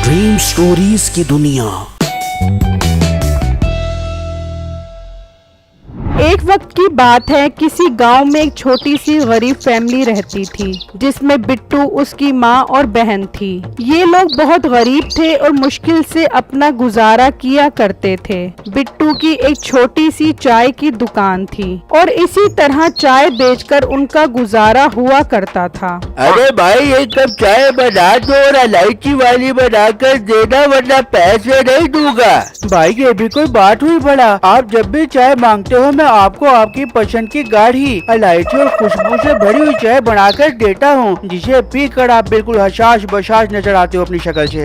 Dream stories की दुनिया। एक वक्त की बात है, किसी गांव में एक छोटी सी गरीब फैमिली रहती थी जिसमें बिट्टू, उसकी माँ और बहन थी। ये लोग बहुत गरीब थे और मुश्किल से अपना गुजारा किया करते थे। बिट्टू की एक छोटी सी चाय की दुकान थी और इसी तरह चाय बेचकर उनका गुजारा हुआ करता था। अरे भाई, एक कप चाय बना दो और इलायची वाली बनाकर देना, वरना पैसे नहीं दूंगा। भाई, ये भी कोई बात हुई बड़ा? आप जब भी चाय मांगते हो मैं आपको आपकी पसंद की गाढ़ी इलायची और खुशबू से भरी हुई चाय बनाकर देता हूँ, जिसे पीकर आप बिल्कुल हशाश बशाश नजर आते हो अपनी शक्ल से।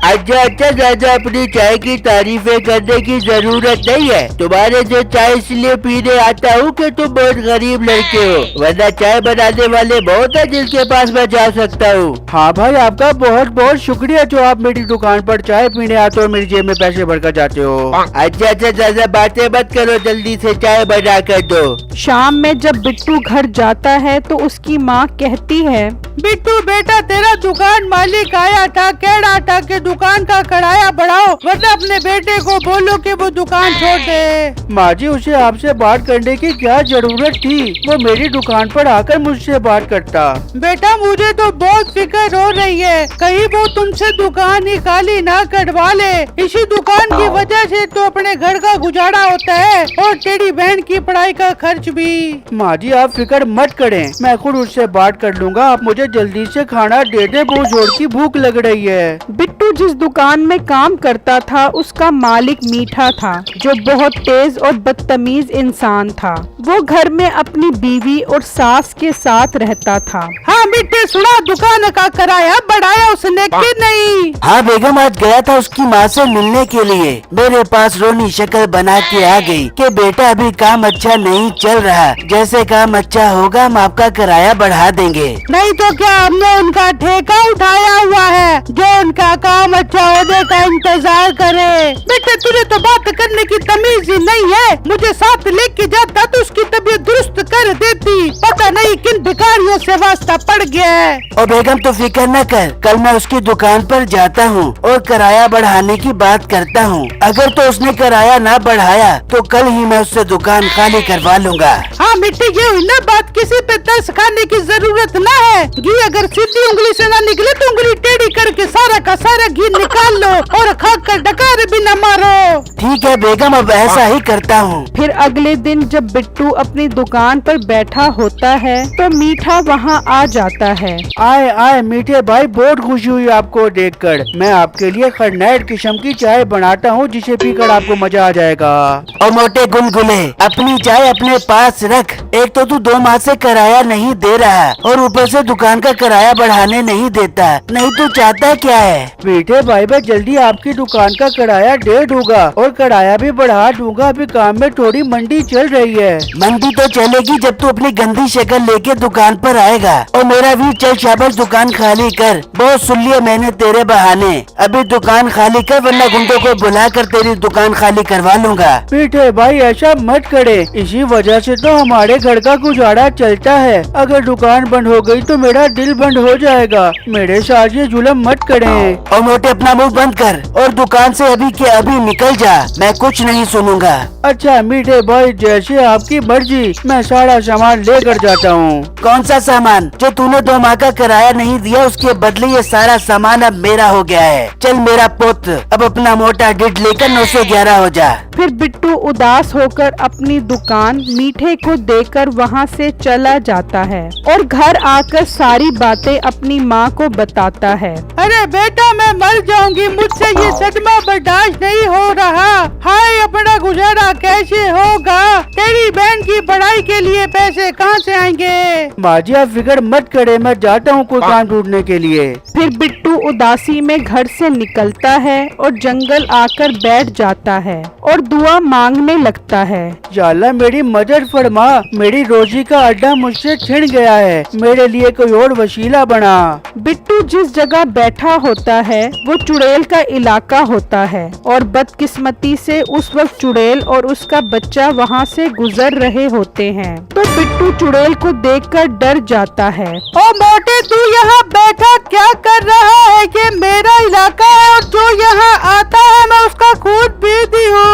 अच्छा, ज्यादा अपनी चाय की तारीफें करने की जरूरत नहीं है। तुम्हारे जो चाय इसलिए पीने आता हूँ कि तुम बहुत गरीब लड़के हो, वरना चाय बनाने वाले बहुत है जिनके पास मैं जा सकता हूँ। हाँ भाई, आपका बहुत बहुत शुक्रिया जो आप मेरी दुकान पर चाय पीने आते हो, मेरी जेब में पैसे भरकर जाते हो। अच्छा, ज्यादा बातें मत करो, जल्दी से चाय बना कर दो। शाम में जब बिट्टू घर जाता है तो उसकी माँ कहती है, बिट्टू बेटा, तेरा दुकान मालिक आया था, कह रहा था कि दुकान का किराया बढ़ाओ, वरना अपने बेटे को बोलो कि वो दुकान छोड़ दे। माँ जी, उसे आपसे बात करने की क्या जरूरत थी? वो मेरी दुकान पर आकर मुझसे बात करता। बेटा, मुझे तो बहुत फिक्र हो रही है, कहीं वो तुमसे दुकान ही खाली ना करवा ले। इसी दुकान की वजह से तो अपने घर का गुजारा होता है और तेरी बहन की पढ़ाई का खर्च भी। माँ जी, आप फिक्र मत करें, मैं खुद उससे बात कर लूँगा। आप मुझे जल्दी से खाना दे दे, बहुत जोर की भूख लग रही है। बिट्टू जिस दुकान में काम करता था उसका मालिक मीठा था, जो बहुत तेज और बदतमीज इंसान था। वो घर में अपनी बीवी और सास के साथ रहता था। हाँ बेटे, सुना, दुकान का किराया बढ़ाया उसने कि नहीं? हाँ बेगम, आज गया था उसकी माँ से मिलने के लिए। मेरे पास रोनी शक्ल बना के आ गई कि बेटा अभी काम अच्छा नहीं चल रहा, जैसे काम अच्छा होगा हम आपका किराया बढ़ा देंगे। नहीं तो क्या, हमने उनका ठेका उठाया हुआ है जो उनका काम अच्छा होने का इंतजार करे। बेटे, तुझे तो बात करने की तमीज ही नहीं है। मुझे साथ लेके जाता तो उसकी तबीयत दुरुस्त कर देती, पता नहीं किन भिखारियों से वास्ता पड़ गया है। और बेगम तो फिक्र न कर, कल मैं उसकी दुकान पर जाता हूँ और किराया बढ़ाने की बात करता हूँ। अगर तो उसने किराया ना बढ़ाया तो कल ही मैं उससे दुकान खाली करवा लूँगा। हाँ मिट्टी, ये हुई ना बात, किसी पे तरस खाने की जरूरत ना है। घी अगर सीधी उंगली से ना निकले तो उंगली टेढ़ी करके सारा का सारा घी निकाल लो और खाकर डकार भी न मारो। ठीक है बेगम, अब ऐसा ही करता हूँ। फिर अगले दिन जब बिट्टू अपनी दुकान पर बैठा होता है तो मीठा वहाँ आ जाता है। आए आए मीठे भाई, बहुत खुशी हुई आपको देखकर। मैं आपके लिए खरनैट किस्म की चाय बनाता हूँ, जिसे पीकर आपको मजा आ जाएगा। और मोटे गुलगुले, अपनी चाय अपने पास रख। एक तो तू 2 माह से किराया नहीं दे रहा और ऊपर से दुकान का किराया बढ़ाने नहीं देता। नहीं तू चाहता क्या है? मीठे भाई, मैं जल्दी आपकी दुकान का किराया दे दूंगा और किराया भी बढ़ा दूंगा। अभी काम में थोड़ी मंदी चल रही है। मंदी तो चलेगी जब तू अपनी गंदी शक्ल लेके दुकान पर आएगा। और मेरा भी चल शाबाश, दुकान खाली कर। बहुत सुन लिया मैंने तेरे बहाने। अभी दुकान खाली कर, वरना गुंडों को बुला कर तेरी दुकान खाली करवा लूँगा। मीठे भाई, ऐसा मत करे, इसी वजह से तो हमारे घर का गुजारा चलता है। अगर दुकान बंद हो गई तो मेरा दिल बंद हो जाएगा। मेरे साथ ये जुल्म मत करें। और मोटे अपना मुंह बंद कर और दुकान से अभी के अभी निकल जा, मैं कुछ नहीं सुनूंगा। अच्छा मीठे भाई, जैसे आपकी मर्जी, मैं सारा सामान लेकर जाता हूँ। कौन सा सामान? जो तूने 2 माह का किराया नहीं दिया, उसके बदले ये सारा सामान अब मेरा हो गया है। चल मेरा पुत्र, अब अपना मोटा डिट लेकर 911 हो जा। फिर बिट्टू उदास होकर अपनी दुकान मीठे को देकर वहाँ से चला जाता है और घर आकर सारी बातें अपनी माँ को बताता है। अरे बेटा, मैं मर जाऊंगी, मुझसे ये सदमा बर्दाश्त नहीं हो रहा। हाय, अपना गुजारा कैसे होगा? तेरी बहन की पढ़ाई के लिए पैसे कहाँ से आएंगे? माँ जी, आप फिक्र मत करे, मैं जाता हूँ कोई काम ढूंढने के लिए। फिर बिट्टू उदासी में घर से निकलता है और जंगल आकर बैठ जाता है और दुआ मांगने लगता है। या अल्लाह, मेरी मदद फरमा, मेरी रोजी का अड्डा मुझसे छिन गया है, मेरे लिए कोई और वसीला बना। बिट्टू जिस जगह बैठा होता है वो चुड़ैल का इलाका होता है और बदकिस्मती से उस वक्त चुड़ैल और उसका बच्चा वहाँ से गुजर रहे होते हैं। तो बिट्टू चुड़ैल को देखकर डर जाता है। ओ मोटे, तू यहाँ बैठा क्या कर रहा है? ये मेरा इलाका है और जो यहाँ आता है मैं उसका खून पीती हूँ।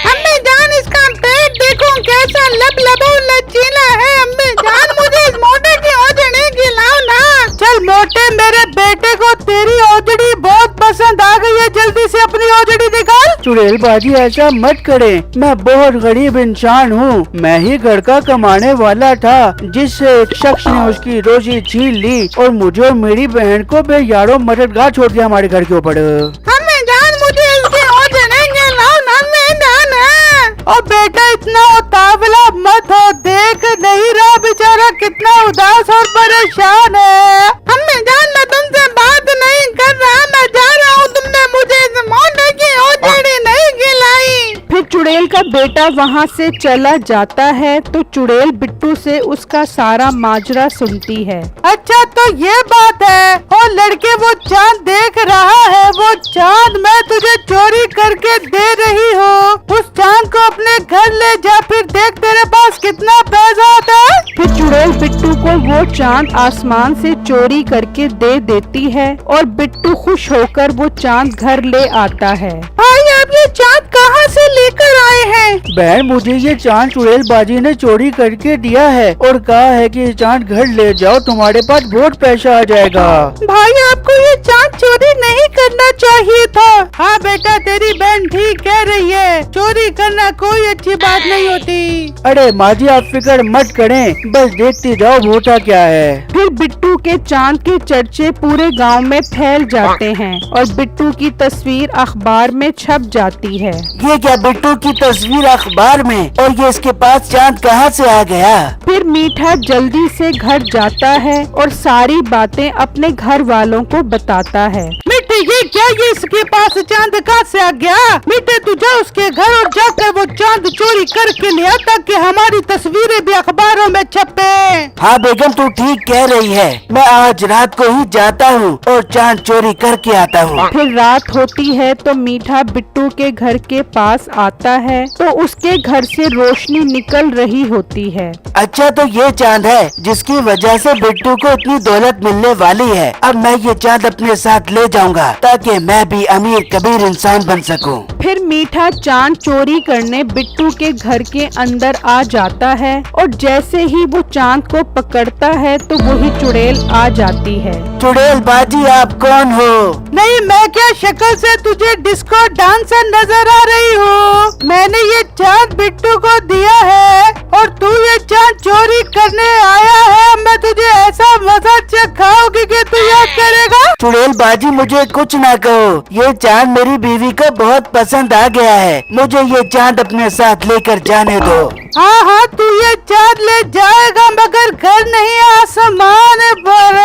अम्मी जान, इसका पेट देखो कैसा लबलबा लचीला है। अम्मी जान, मुझे इस मोटे की ओजड़ी खिलाओ ना। चल मोटे, मेरे बेटे को तेरी ओजड़ी बहुत पसंद आ गई है, जल्दी से अपनी ओजड़ी निकाल। चुड़ैल बाजी ऐसा मत करे, मैं बहुत गरीब इंसान हूँ। मैं ही घर का कमाने वाला था, जिससे एक शख्स ने उसकी रोजी छीन ली और मुझे और मेरी बहन को बेयारों मददगार छोड़ दिया हमारे घर के ऊपर। अम्मी जान, मुझे इसकी ओजड़ी खिलाओ ना। अम्मी जान, ओ बेटा इतना उतावला मत हो, देख नहीं रहा बेचारा कितना उदास और परेशान है। अम्मी जान, मैं तुमसे बात नहीं कर रहा, मैं जा रहा हूँ। तुमने मुझे इस मोटे की ओजड़ी नहीं खिलाई। फिर चुड़ैल का बेटा वहाँ से चला जाता है तो चुड़ैल बिट्टू से उसका सारा माजरा सुनती है। अच्छा तो ये बात है। ओ लड़के, वो चांद देख रहा है, वो चांद मैं तुझे चोरी करके दे रही हूँ। उस चांद को अपने घर ले जा, फिर देख तेरे पास कितना पैसा आता है। फिर चुड़ैल बिट्टू को वो चांद आसमान से चोरी करके दे देती है और बिट्टू खुश होकर वो चांद घर ले आता है। भाई, आप ये चांद कहाँ से लेकर आए हैं? बहन, मुझे ये चांद चुड़ैल बाजी ने चोरी करके दिया है और कहा है कि ये चांद घर ले जाओ, तुम्हारे पास बहुत पैसा आ जाएगा। भाई, आपको ये चांद चोरी नहीं करना चाहिए था। हाँ बेटा, तेरी बहन ठीक कह रही है, चोरी करना कोई अच्छी बात नहीं होती। अरे माजी, आप फिक्र मत करें, बस देखते जाओ होता क्या है। फिर बिट्टू के चांद के चर्चे पूरे गांव में फैल जाते हैं और बिट्टू की तस्वीर अखबार में छप जाती है। ये क्या, बिट्टू की तस्वीर अखबार में? और ये इसके पास चांद कहाँ से आ गया? फिर मीठा जल्दी से घर जाता है और सारी बातें अपने घर वालों को बताता है। मिट्टी, ये क्या, ये इसके पास चांद कहाँ से आ गया? मिट्टी, तू जा उसके घर और जाकर वो चांद चोरी करके ले आ, ताकि हमारी तस्वीरें भी अखबारों में छपे। हाँ बेगम, तू ठीक कह रही है, मैं आज रात को ही जाता हूँ और चांद चोरी करके आता हूँ। फिर रात होती है तो मीठा बिट्टू के घर के पास आता है तो उसके घर से रोशनी निकल रही होती है। अच्छा, तो ये चांद है जिसकी वजह से बिट्टू को इतनी दौलत मिलने वाली है। अब मैं ये चांद अपने साथ ले जाऊंगा ताकि मैं भी अमीर कबीर इंसान बन सकूं। फिर मीठा चांद चोरी करने बिट्टू के घर के अंदर आ जाता है और जैसे ही वो चांद को पकड़ता है तो वही चुड़ैल आ जाती है। चुड़ैल बाजी, आप कौन हो? नहीं, मैं क्या शक्ल से तुझे डिस्को डांसर नजर आ रही हूँ? मैंने ये चांद बिट्टू को दिया है और तू ये चांद चोरी करने आया है। मैं तुझे ऐसा मजा चखाऊंगी कि तू याद करेगा। चुड़ैल बाजी, मुझे कुछ ना कहो, ये चांद मेरी बीवी को बहुत पसंद आ गया है, मुझे ये चांद अपने साथ लेकर जाने दो। हाँ हाँ, तू ये चांद ले जाएगा, मगर घर नहीं, आसमान पर।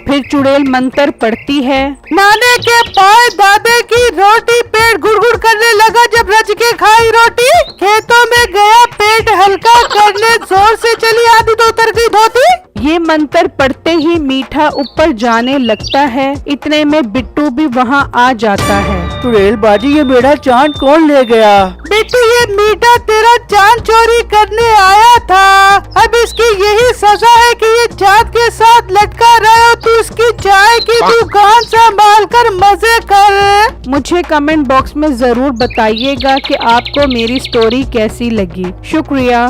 फिर चुड़ैल मंत्र पढ़ती है। नाने के पाए दादे की रोटी, पेट गुड़गुड़ करने लगा जब रज के खाई रोटी। खेतों में गया पेट हल्का करने, जोर से चली आधी तो उतर गई धोती। ये मंत्र पढ़ते ही मीठा ऊपर जाने लगता है, इतने में बिट्टू भी वहाँ आ जाता है। चुड़ैल बाजी, ये मेरा चांद कौन ले गया? बिट्टू, ये मीठा तेरा चांद चोरी करने आया था। अब इसकी यही सजा है कि ये चांद के साथ लटका रहे हो। तू इसकी चाय की दुकान संभाल कर मजे कर। मुझे कमेंट बॉक्स में जरूर बताइएगा कि आपको मेरी स्टोरी कैसी लगी। शुक्रिया।